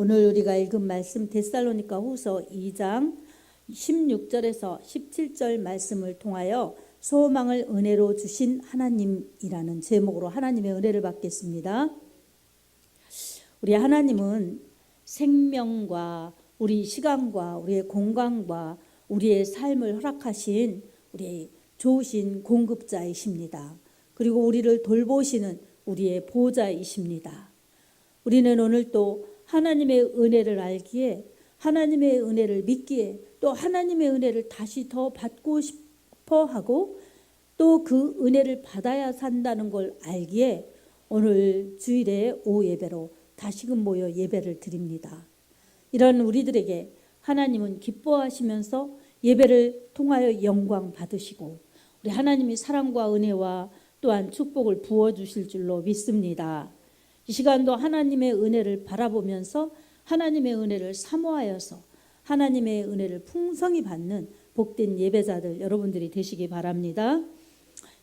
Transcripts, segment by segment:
오늘 우리가 읽은 말씀 데살로니가 후서 2장 16절에서 17절 말씀을 통하여 소망을 은혜로 주신 하나님이라는 제목으로 하나님의 은혜를 받겠습니다. 우리 하나님은 생명과 우리 시간과 우리의 건강과 우리의 삶을 허락하신 우리 좋으신 공급자이십니다. 그리고 우리를 돌보시는 우리의 보호자이십니다. 우리는 오늘 또 하나님의 은혜를 알기에, 하나님의 은혜를 믿기에, 또 하나님의 은혜를 다시 더 받고 싶어 하고 또 그 은혜를 받아야 산다는 걸 알기에 오늘 주일에 오후 예배로 다시금 모여 예배를 드립니다. 이런 우리들에게 하나님은 기뻐하시면서 예배를 통하여 영광 받으시고 우리 하나님이 사랑과 은혜와 또한 축복을 부어주실 줄로 믿습니다. 이 시간도 하나님의 은혜를 바라보면서 하나님의 은혜를 사모하여서 하나님의 은혜를 풍성히 받는 복된 예배자들 여러분들이 되시기 바랍니다.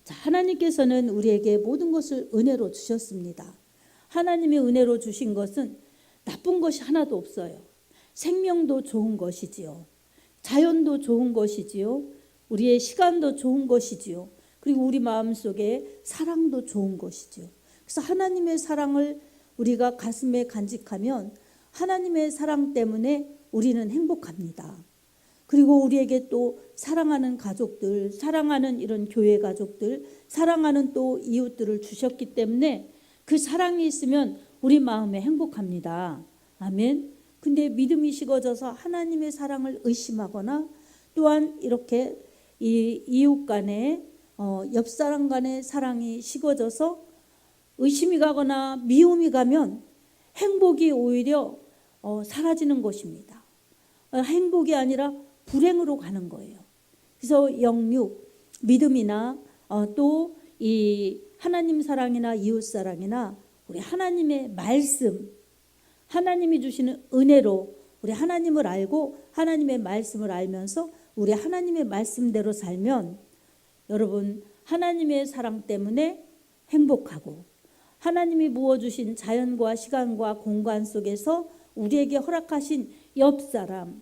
자, 하나님께서는 우리에게 모든 것을 은혜로 주셨습니다. 하나님의 은혜로 주신 것은 나쁜 것이 하나도 없어요. 생명도 좋은 것이지요. 자연도 좋은 것이지요. 우리의 시간도 좋은 것이지요. 그리고 우리 마음속에 사랑도 좋은 것이지요. 그래서 하나님의 사랑을 우리가 가슴에 간직하면 하나님의 사랑 때문에 우리는 행복합니다. 그리고 우리에게 또 사랑하는 가족들, 사랑하는 이런 교회 가족들, 사랑하는 또 이웃들을 주셨기 때문에 그 사랑이 있으면 우리 마음에 행복합니다. 아멘. 근데 믿음이 식어져서 하나님의 사랑을 의심하거나 또한 이렇게 이 이웃 간에 옆 사람 간의 사랑이 식어져서 의심이 가거나 미움이 가면 행복이 오히려 사라지는 것입니다. 행복이 아니라 불행으로 가는 거예요. 그래서 영육, 믿음이나 또 이 하나님 사랑이나 이웃 사랑이나 우리 하나님의 말씀, 하나님이 주시는 은혜로 우리 하나님을 알고 하나님의 말씀을 알면서 우리 하나님의 말씀대로 살면 여러분 하나님의 사랑 때문에 행복하고 하나님이 부어주신 자연과 시간과 공간 속에서 우리에게 허락하신 옆 사람,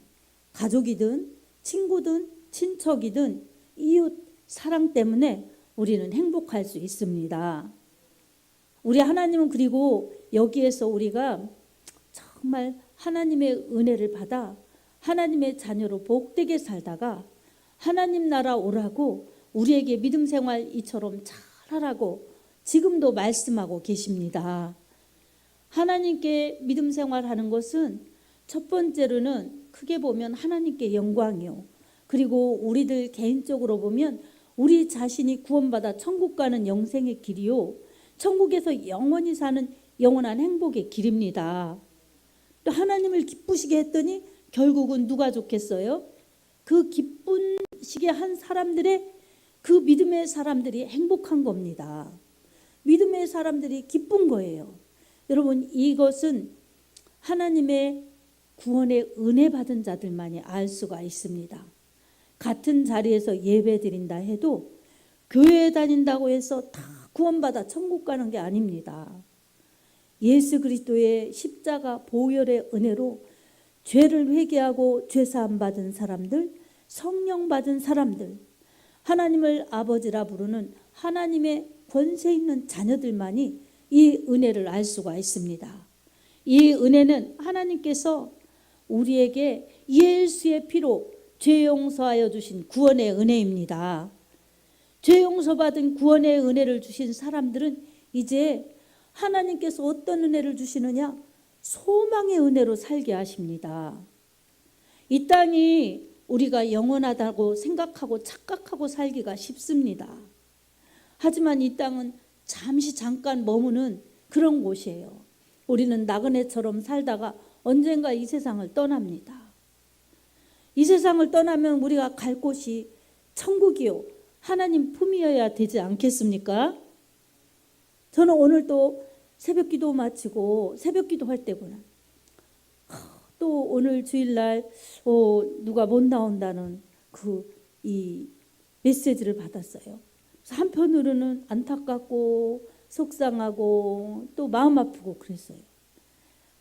가족이든 친구든 친척이든 이웃 사랑 때문에 우리는 행복할 수 있습니다. 우리 하나님은 그리고 여기에서 우리가 정말 하나님의 은혜를 받아 하나님의 자녀로 복되게 살다가 하나님 나라 오라고 우리에게 믿음 생활 이처럼 잘하라고 지금도 말씀하고 계십니다. 하나님께 믿음 생활하는 것은 첫 번째로는 크게 보면 하나님께 영광이요. 그리고 우리들 개인적으로 보면 우리 자신이 구원받아 천국 가는 영생의 길이요. 천국에서 영원히 사는 영원한 행복의 길입니다. 또 하나님을 기쁘시게 했더니 결국은 누가 좋겠어요? 그 기쁘시게 한 사람들의 그 믿음의 사람들이 행복한 겁니다. 믿음의 사람들이 기쁜 거예요. 여러분 이것은 하나님의 구원의 은혜 받은 자들만이 알 수가 있습니다. 같은 자리에서 예배 드린다 해도 교회에 다닌다고 해서 다 구원받아 천국 가는 게 아닙니다. 예수 그리스도의 십자가 보혈의 은혜로 죄를 회개하고 죄사함 받은 사람들, 성령 받은 사람들, 하나님을 아버지라 부르는 하나님의 권세 있는 자녀들만이 이 은혜를 알 수가 있습니다. 이 은혜는 하나님께서 우리에게 예수의 피로 죄 용서하여 주신 구원의 은혜입니다. 죄 용서받은 구원의 은혜를 주신 사람들은 이제 하나님께서 어떤 은혜를 주시느냐? 소망의 은혜로 살게 하십니다. 이 땅이 우리가 영원하다고 생각하고 착각하고 살기가 쉽습니다. 하지만 이 땅은 잠시 잠깐 머무는 그런 곳이에요. 우리는 나그네처럼 살다가 언젠가 이 세상을 떠납니다. 이 세상을 떠나면 우리가 갈 곳이 천국이요. 하나님 품이어야 되지 않겠습니까? 저는 오늘 또 새벽 기도 마치고 새벽 기도 할 때구나. 또 오늘 주일날 누가 못 나온다는 이 메시지를 받았어요. 한편으로는 안타깝고 속상하고 또 마음 아프고 그랬어요.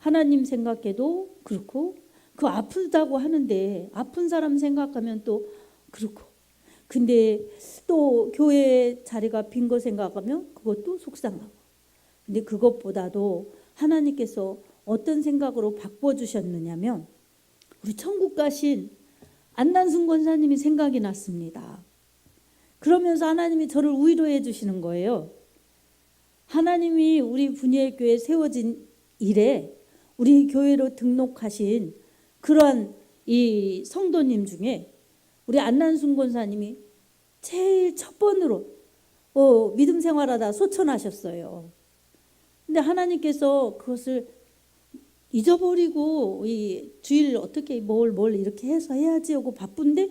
하나님 생각해도 그렇고, 그 아프다고 하는데 아픈 사람 생각하면 또 그렇고, 근데 또 교회 자리가 빈 거 생각하면 그것도 속상하고. 근데 그것보다도 하나님께서 어떤 생각으로 바꿔주셨느냐면, 우리 천국 가신 안난순 권사님이 생각이 났습니다. 그러면서 하나님이 저를 위로해 주시는 거예요. 하나님이 우리 분이엘 교회 세워진 이래 우리 교회로 등록하신 그러한 이 성도님 중에 우리 안난순 권사님이 제일 첫 번으로 믿음 생활하다 소천하셨어요. 근데 하나님께서 그것을 잊어버리고 이 주일 어떻게 뭘 이렇게 해서 해야지 하고 바쁜데,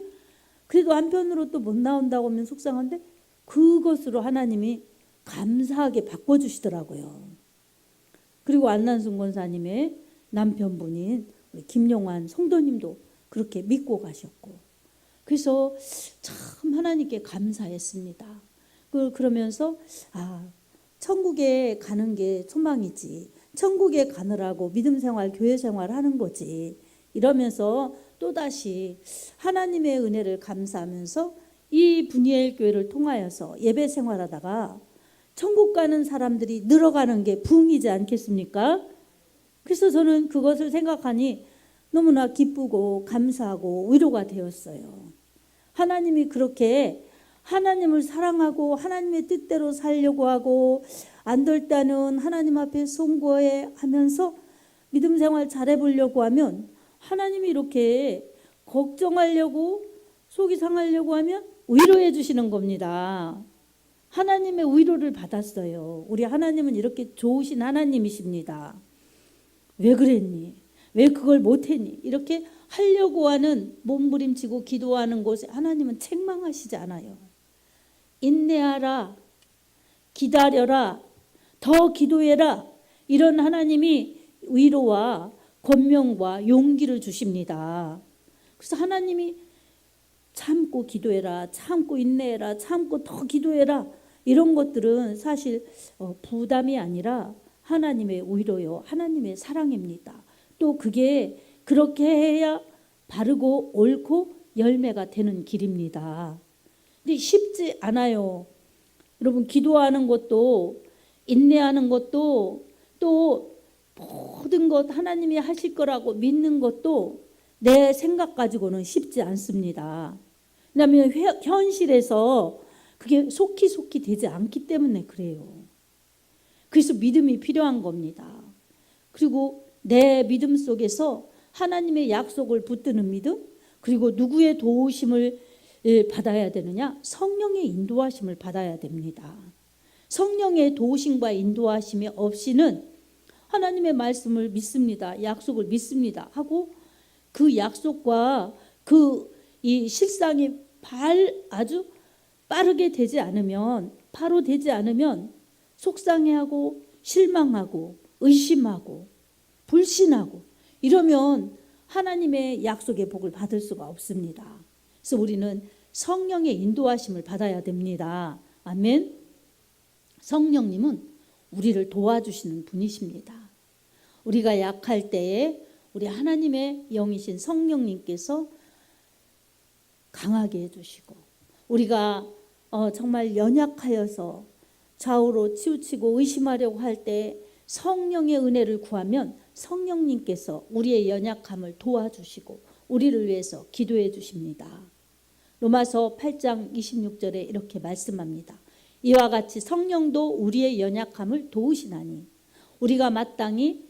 그래도 한편으로 또 못 나온다고 하면 속상한데 그것으로 하나님이 감사하게 바꿔주시더라고요. 그리고 안난순 권사님의 남편분인 우리 김용환 성도님도 그렇게 믿고 가셨고, 그래서 참 하나님께 감사했습니다. 그러면서 천국에 가는 게 소망이지, 천국에 가느라고 믿음 생활, 교회 생활 하는 거지, 이러면서 또다시 하나님의 은혜를 감사하면서 이 분이엘 교회를 통하여서 예배 생활하다가 천국 가는 사람들이 늘어가는 게 부흥이지 않겠습니까? 그래서 저는 그것을 생각하니 너무나 기쁘고 감사하고 위로가 되었어요. 하나님이 그렇게 하나님을 사랑하고 하나님의 뜻대로 살려고 하고, 안 될 때는 하나님 앞에 송구해 하면서 믿음 생활 잘해보려고 하면 하나님이 이렇게 걱정하려고, 속이 상하려고 하면 위로해 주시는 겁니다. 하나님의 위로를 받았어요. 우리 하나님은 이렇게 좋으신 하나님이십니다. 왜 그랬니? 왜 그걸 못했니? 이렇게 하려고 하는, 몸부림치고 기도하는 곳에 하나님은 책망하시지 않아요. 인내하라, 기다려라, 더 기도해라, 이런 하나님이 위로와 권명과 용기를 주십니다. 그래서 하나님이 참고 기도해라, 참고 인내해라, 참고 더 기도해라, 이런 것들은 사실 부담이 아니라 하나님의 위로요, 하나님의 사랑입니다. 또 그게 그렇게 해야 바르고 옳고 열매가 되는 길입니다. 근데 쉽지 않아요. 여러분, 기도하는 것도, 인내하는 것도, 또 모든 것 하나님이 하실 거라고 믿는 것도 내 생각 가지고는 쉽지 않습니다. 왜냐하면 현실에서 그게 속히 되지 않기 때문에 그래요. 그래서 믿음이 필요한 겁니다. 그리고 내 믿음 속에서 하나님의 약속을 붙드는 믿음, 그리고 누구의 도우심을 받아야 되느냐? 성령의 인도하심을 받아야 됩니다. 성령의 도우심과 인도하심이 없이는 하나님의 말씀을 믿습니다, 약속을 믿습니다 하고 그 약속과 이 실상이 아주 빠르게 되지 않으면, 바로 되지 않으면 속상해하고 실망하고 의심하고 불신하고 이러면 하나님의 약속의 복을 받을 수가 없습니다. 그래서 우리는 성령의 인도하심을 받아야 됩니다. 아멘. 성령님은 우리를 도와주시는 분이십니다. 우리가 약할 때에 우리 하나님의 영이신 성령님께서 강하게 해주시고, 우리가 정말 연약하여서 좌우로 치우치고 의심하려고 할 때 성령의 은혜를 구하면 성령님께서 우리의 연약함을 도와주시고 우리를 위해서 기도해 주십니다. 로마서 8장 26절에 이렇게 말씀합니다. 이와 같이 성령도 우리의 연약함을 도우시나니 우리가 마땅히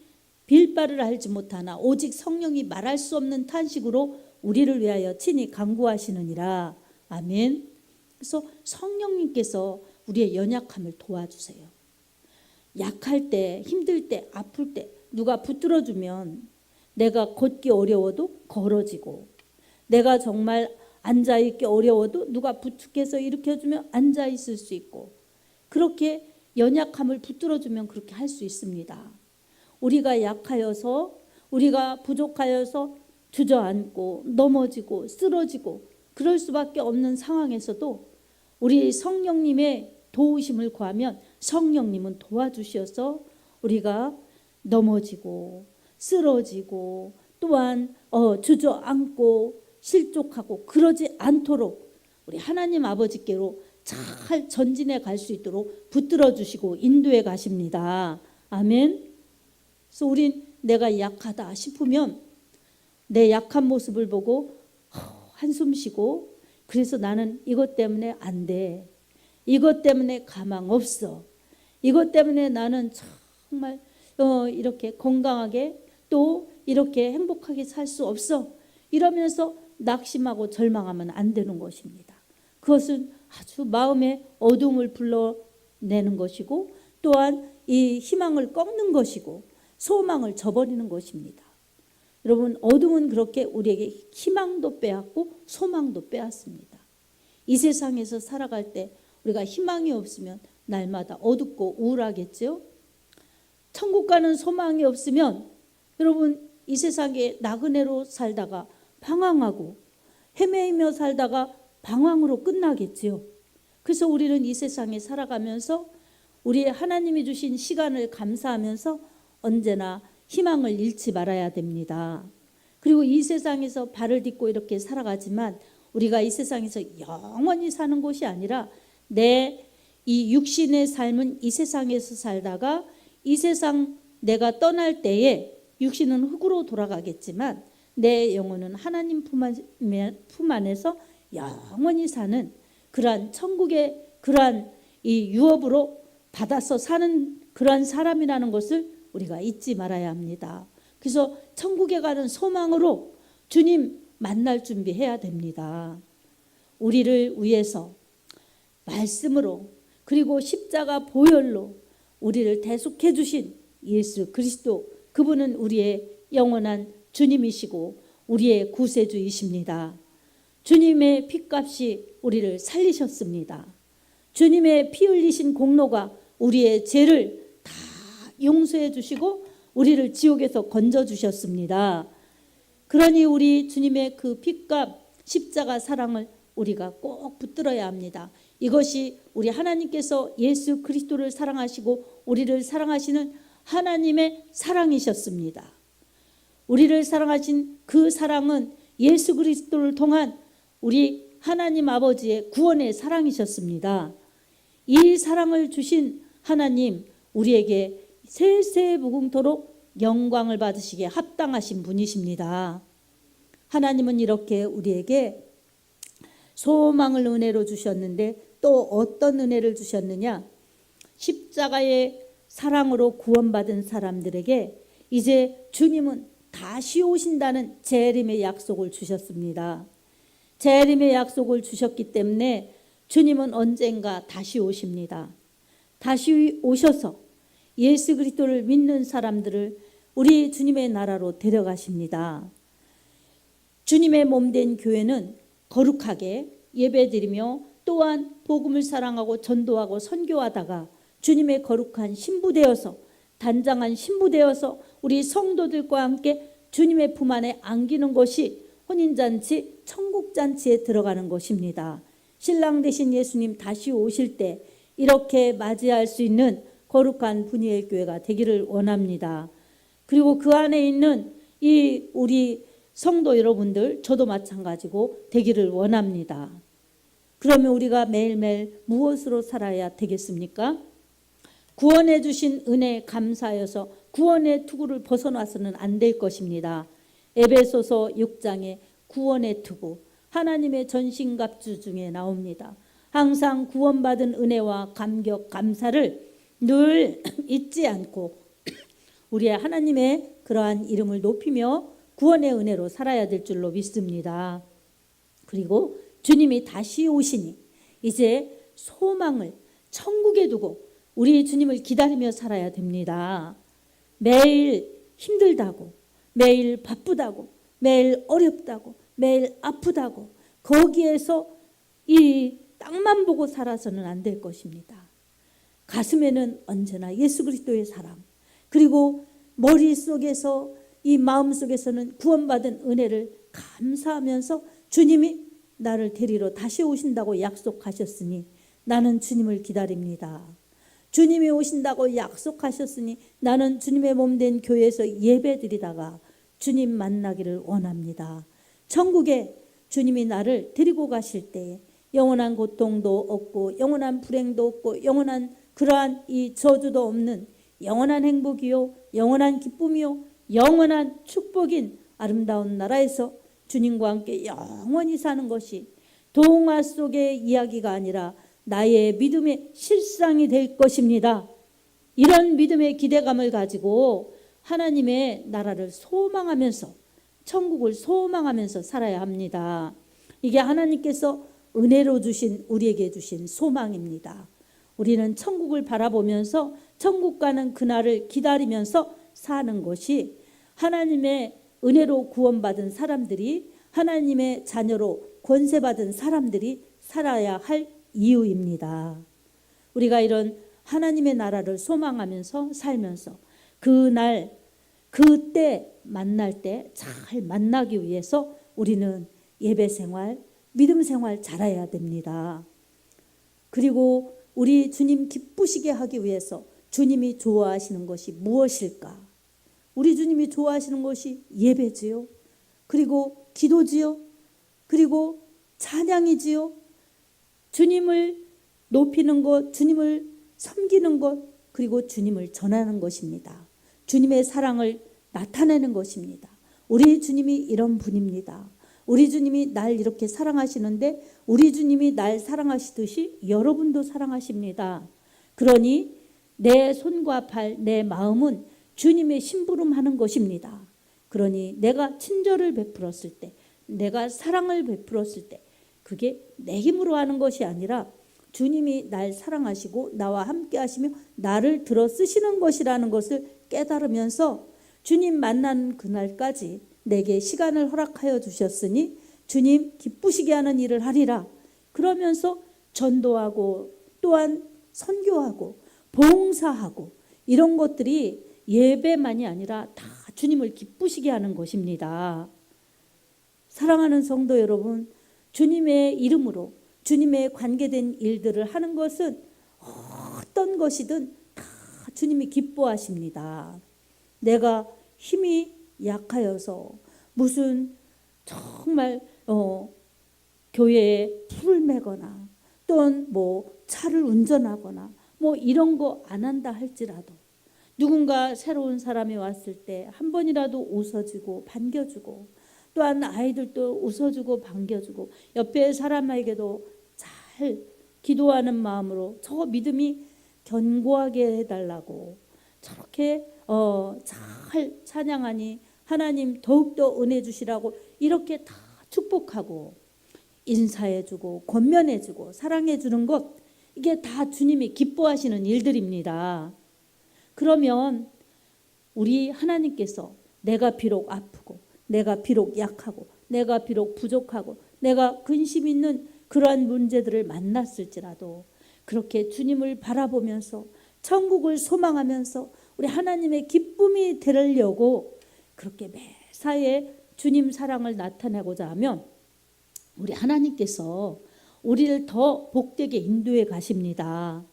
빌 바를 알지 못하나 오직 성령이 말할 수 없는 탄식으로 우리를 위하여 친히 간구하시느니라. 아멘. 그래서 성령님께서 우리의 연약함을 도와주세요. 약할 때, 힘들 때, 아플 때 누가 붙들어주면 내가 걷기 어려워도 걸어지고, 내가 정말 앉아있기 어려워도 누가 부축해서 일으켜주면 앉아있을 수 있고, 그렇게 연약함을 붙들어주면 그렇게 할 수 있습니다. 우리가 약하여서, 우리가 부족하여서 주저앉고 넘어지고 쓰러지고 그럴 수밖에 없는 상황에서도 우리 성령님의 도우심을 구하면 성령님은 도와주셔서 우리가 넘어지고 쓰러지고 또한 주저앉고 실족하고 그러지 않도록 우리 하나님 아버지께로 잘 전진해 갈 수 있도록 붙들어 주시고 인도해 가십니다. 아멘. 그래서 우린 내가 약하다 싶으면 내 약한 모습을 보고 한숨 쉬고, 그래서 나는 이것 때문에 안 돼, 이것 때문에 가망 없어, 이것 때문에 나는 정말 이렇게 건강하게 또 이렇게 행복하게 살 수 없어, 이러면서 낙심하고 절망하면 안 되는 것입니다. 그것은 아주 마음의 어둠을 불러내는 것이고 또한 이 희망을 꺾는 것이고 소망을 저버리는 것입니다. 여러분, 어둠은 그렇게 우리에게 희망도 빼앗고 소망도 빼앗습니다. 이 세상에서 살아갈 때 우리가 희망이 없으면 날마다 어둡고 우울하겠죠. 천국 가는 소망이 없으면 여러분, 이 세상에 나그네로 살다가 방황하고 헤매이며 살다가 방황으로 끝나겠지요. 그래서 우리는 이 세상에 살아가면서 우리의 하나님이 주신 시간을 감사하면서 언제나 희망을 잃지 말아야 됩니다. 그리고 이 세상에서 발을 딛고 이렇게 살아가지만 우리가 이 세상에서 영원히 사는 것이 아니라 내 이 육신의 삶은 이 세상에서 살다가 이 세상 내가 떠날 때에 육신은 흙으로 돌아가겠지만 내 영혼은 하나님 품 안에서 영원히 사는 그러한 천국의 그러한 이 유업으로 받아서 사는 그러한 사람이라는 것을 우리가 잊지 말아야 합니다. 그래서 천국에 가는 소망으로 주님 만날 준비해야 됩니다. 우리를 위해서 말씀으로 그리고 십자가 보혈로 우리를 대속해 주신 예수 그리스도, 그분은 우리의 영원한 주님이시고 우리의 구세주이십니다. 주님의 핏값이 우리를 살리셨습니다. 주님의 피 흘리신 공로가 우리의 죄를 다 용서해 주시고 우리를 지옥에서 건져 주셨습니다. 그러니 우리 주님의 그 핏값 십자가 사랑을 우리가 꼭 붙들어야 합니다. 이것이 우리 하나님께서 예수 그리스도를 사랑하시고 우리를 사랑하시는 하나님의 사랑이셨습니다. 우리를 사랑하신 그 사랑은 예수 그리스도를 통한 우리 하나님 아버지의 구원의 사랑이셨습니다. 이 사랑을 주신 하나님, 우리에게 세세무궁토록 영광을 받으시기에 합당하신 분이십니다. 하나님은 이렇게 우리에게 소망을 은혜로 주셨는데 또 어떤 은혜를 주셨느냐? 십자가의 사랑으로 구원받은 사람들에게 이제 주님은 다시 오신다는 재림의 약속을 주셨습니다. 재림의 약속을 주셨기 때문에 주님은 언젠가 다시 오십니다. 다시 오셔서 예수 그리스도를 믿는 사람들을 우리 주님의 나라로 데려가십니다. 주님의 몸된 교회는 거룩하게 예배드리며 또한 복음을 사랑하고 전도하고 선교하다가 주님의 거룩한 신부되어서 단장한 신부되어서 우리 성도들과 함께 주님의 품 안에 안기는 것이 혼인잔치, 천국잔치에 들어가는 것입니다. 신랑 되신 예수님 다시 오실 때 이렇게 맞이할 수 있는 거룩한 분이엘 교회가 되기를 원합니다. 그리고 그 안에 있는 이 우리 성도 여러분들, 저도 마찬가지고 되기를 원합니다. 그러면 우리가 매일매일 무엇으로 살아야 되겠습니까? 구원해 주신 은혜에 감사하여서 구원의 투구를 벗어나서는 안 될 것입니다. 에베소서 6장에 구원의 투구, 하나님의 전신갑주 중에 나옵니다. 항상 구원받은 은혜와 감격, 감사를 늘 잊지 않고 우리의 하나님의 그러한 이름을 높이며 구원의 은혜로 살아야 될 줄로 믿습니다. 그리고 주님이 다시 오시니 이제 소망을 천국에 두고 우리 주님을 기다리며 살아야 됩니다. 매일 힘들다고, 매일 바쁘다고, 매일 어렵다고, 매일 아프다고 거기에서 이 땅만 보고 살아서는 안 될 것입니다. 가슴에는 언제나 예수 그리스도의 사랑, 그리고 머릿속에서 이 마음속에서는 구원받은 은혜를 감사하면서 주님이 나를 데리러 다시 오신다고 약속하셨으니 나는 주님을 기다립니다. 주님이 오신다고 약속하셨으니 나는 주님의 몸 된 교회에서 예배드리다가 주님 만나기를 원합니다. 천국에 주님이 나를 데리고 가실 때에 영원한 고통도 없고 영원한 불행도 없고 영원한 그러한 이 저주도 없는 영원한 행복이요 영원한 기쁨이요 영원한 축복인 아름다운 나라에서 주님과 함께 영원히 사는 것이 동화 속의 이야기가 아니라 나의 믿음의 실상이 될 것입니다. 이런 믿음의 기대감을 가지고 하나님의 나라를 소망하면서 천국을 소망하면서 살아야 합니다. 이게 하나님께서 은혜로 주신 우리에게 주신 소망입니다. 우리는 천국을 바라보면서 천국 가는 그날을 기다리면서 사는 것이 하나님의 은혜로 구원받은 사람들이 하나님의 자녀로 권세받은 사람들이 살아야 할 이유입니다. 우리가 이런 하나님의 나라를 소망하면서 살면서 그날 그때 만날 때 잘 만나기 위해서 우리는 예배 생활, 믿음 생활 잘해야 됩니다. 그리고 우리 주님 기쁘시게 하기 위해서 주님이 좋아하시는 것이 무엇일까? 우리 주님이 좋아하시는 것이 예배지요. 그리고 기도지요. 그리고 찬양이지요. 주님을 높이는 것, 주님을 섬기는 것, 그리고 주님을 전하는 것입니다. 주님의 사랑을 나타내는 것입니다. 우리 주님이 이런 분입니다. 우리 주님이 날 이렇게 사랑하시는데 우리 주님이 날 사랑하시듯이 여러분도 사랑하십니다. 그러니 내 손과 발, 내 마음은 주님의 심부름하는 것입니다. 그러니 내가 친절을 베풀었을 때, 내가 사랑을 베풀었을 때 그게 내 힘으로 하는 것이 아니라 주님이 날 사랑하시고 나와 함께 하시며 나를 들어 쓰시는 것이라는 것을 깨달으면서 주님 만나는 그날까지 내게 시간을 허락하여 주셨으니 주님 기쁘시게 하는 일을 하리라. 그러면서 전도하고 또한 선교하고 봉사하고 이런 것들이 예배만이 아니라 다 주님을 기쁘시게 하는 것입니다. 사랑하는 성도 여러분, 주님의 이름으로 주님의 관계된 일들을 하는 것은 어떤 것이든 다 주님이 기뻐하십니다. 내가 힘이 약하여서 무슨 정말 교회에 풀을 매거나 또는 뭐 차를 운전하거나 뭐 이런 거 안 한다 할지라도 누군가 새로운 사람이 왔을 때 한 번이라도 웃어주고 반겨주고 또한 아이들도 웃어주고 반겨주고 옆에 사람에게도 잘 기도하는 마음으로 저 믿음이 견고하게 해달라고 저렇게 잘 찬양하니 하나님 더욱더 은혜 주시라고 이렇게 다 축복하고 인사해주고 권면해주고 사랑해주는 것 이게 다 주님이 기뻐하시는 일들입니다. 그러면 우리 하나님께서 내가 비록 아프고 내가 비록 약하고 내가 비록 부족하고 내가 근심 있는 그러한 문제들을 만났을지라도 그렇게 주님을 바라보면서 천국을 소망하면서 우리 하나님의 기쁨이 되려고 그렇게 매사에 주님 사랑을 나타내고자 하면 우리 하나님께서 우리를 더 복되게 인도해 가십니다.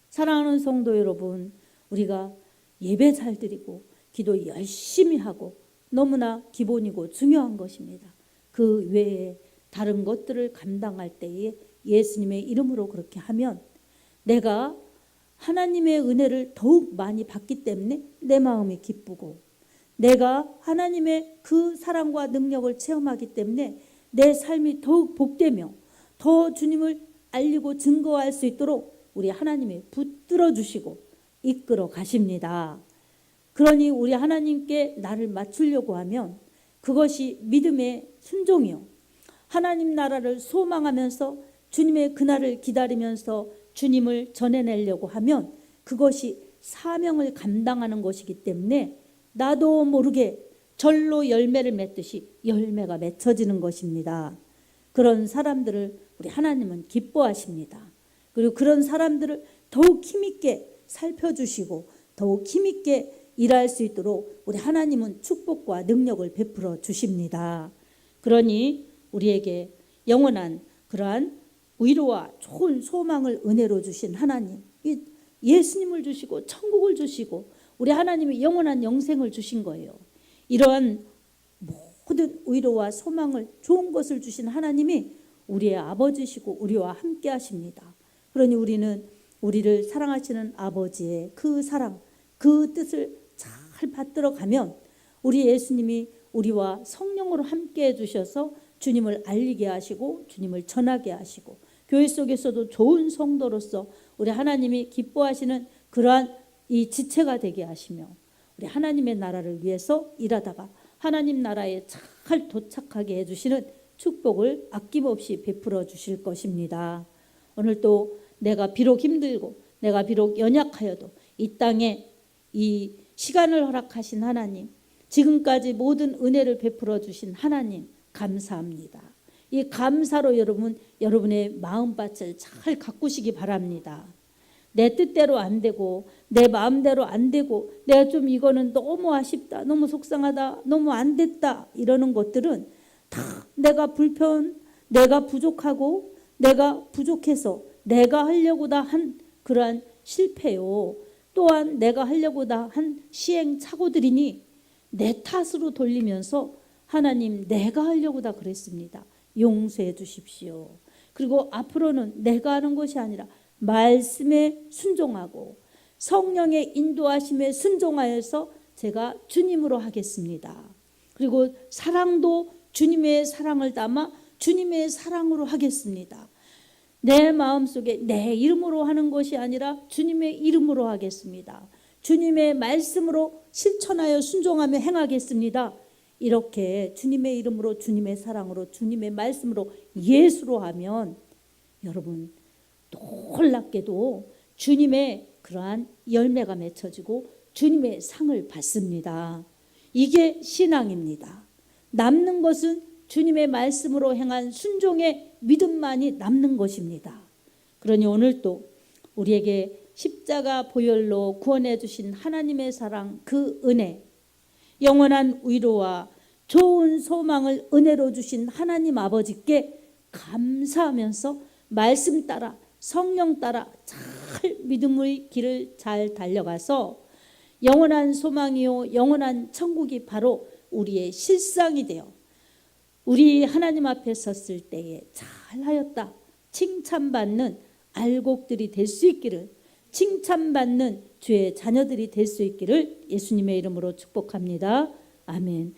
사랑하는 성도 여러분, 우리가 예배 잘 드리고 기도 열심히 하고 너무나 기본이고 중요한 것입니다. 그 외에 다른 것들을 감당할 때에 예수님의 이름으로 그렇게 하면 내가 하나님의 은혜를 더욱 많이 받기 때문에 내 마음이 기쁘고 내가 하나님의 그 사랑과 능력을 체험하기 때문에 내 삶이 더욱 복되며 더 주님을 알리고 증거할 수 있도록 우리 하나님이 붙들어 주시고 이끌어 가십니다. 그러니 우리 하나님께 나를 맞추려고 하면 그것이 믿음의 순종이요. 하나님 나라를 소망하면서 주님의 그날을 기다리면서 주님을 전해내려고 하면 그것이 사명을 감당하는 것이기 때문에 나도 모르게 절로 열매를 맺듯이 열매가 맺혀지는 것입니다. 그런 사람들을 우리 하나님은 기뻐하십니다. 그리고 그런 사람들을 더욱 힘있게 살펴주시고 더욱 힘있게 일할 수 있도록 우리 하나님은 축복과 능력을 베풀어 주십니다. 그러니 우리에게 영원한 그러한 위로와 좋은 소망을 은혜로 주신 하나님, 이 예수님을 주시고 천국을 주시고 우리 하나님이 영원한 영생을 주신 거예요. 이러한 모든 위로와 소망을 좋은 것을 주신 하나님이 우리의 아버지시고 우리와 함께 하십니다. 그러니 우리는 우리를 사랑하시는 아버지의 그 사랑, 그 뜻을 잘 받들어 가면 우리 예수님이 우리와 성령으로 함께 해주셔서 주님을 알리게 하시고 주님을 전하게 하시고 교회 속에서도 좋은 성도로서 우리 하나님이 기뻐하시는 그러한 이 지체가 되게 하시며 우리 하나님의 나라를 위해서 일하다가 하나님 나라에 잘 도착하게 해주시는 축복을 아낌없이 베풀어 주실 것입니다. 오늘도 내가 비록 힘들고 내가 비록 연약하여도 이 땅에 이 시간을 허락하신 하나님, 지금까지 모든 은혜를 베풀어 주신 하나님 감사합니다. 이 감사로 여러분의 마음밭을 잘 가꾸시기 바랍니다. 내 뜻대로 안 되고 내 마음대로 안 되고 내가 좀 이거는 너무 아쉽다, 너무 속상하다, 너무 안 됐다 이러는 것들은 다 내가 내가 부족하고 내가 부족해서 내가 하려고 다 한 그러한 실패요. 또한 내가 하려고 다 한 시행착오들이니 내 탓으로 돌리면서 하나님 내가 하려고 다 그랬습니다. 용서해 주십시오. 그리고 앞으로는 내가 하는 것이 아니라 말씀에 순종하고 성령의 인도하심에 순종하여서 제가 주님으로 하겠습니다. 그리고 사랑도 주님의 사랑을 담아 주님의 사랑으로 하겠습니다. 내 마음속에 내 이름으로 하는 것이 아니라 주님의 이름으로 하겠습니다. 주님의 말씀으로 실천하여 순종하며 행하겠습니다. 이렇게 주님의 이름으로 주님의 사랑으로 주님의 말씀으로 예수로 하면 여러분 놀랍게도 주님의 그러한 열매가 맺혀지고 주님의 상을 받습니다. 이게 신앙입니다. 남는 것은 주님의 말씀으로 행한 순종의 믿음만이 남는 것입니다. 그러니 오늘도 우리에게 십자가 보혈로 구원해 주신 하나님의 사랑, 그 은혜, 영원한 위로와 좋은 소망을 은혜로 주신 하나님 아버지께 감사하면서 말씀 따라 성령 따라 잘 믿음의 길을 잘 달려가서 영원한 소망이요 영원한 천국이 바로 우리의 실상이 되어 우리 하나님 앞에 섰을 때에 잘하였다 칭찬받는 알곡들이 될 수 있기를, 칭찬받는 주의 자녀들이 될 수 있기를 예수님의 이름으로 축복합니다. 아멘.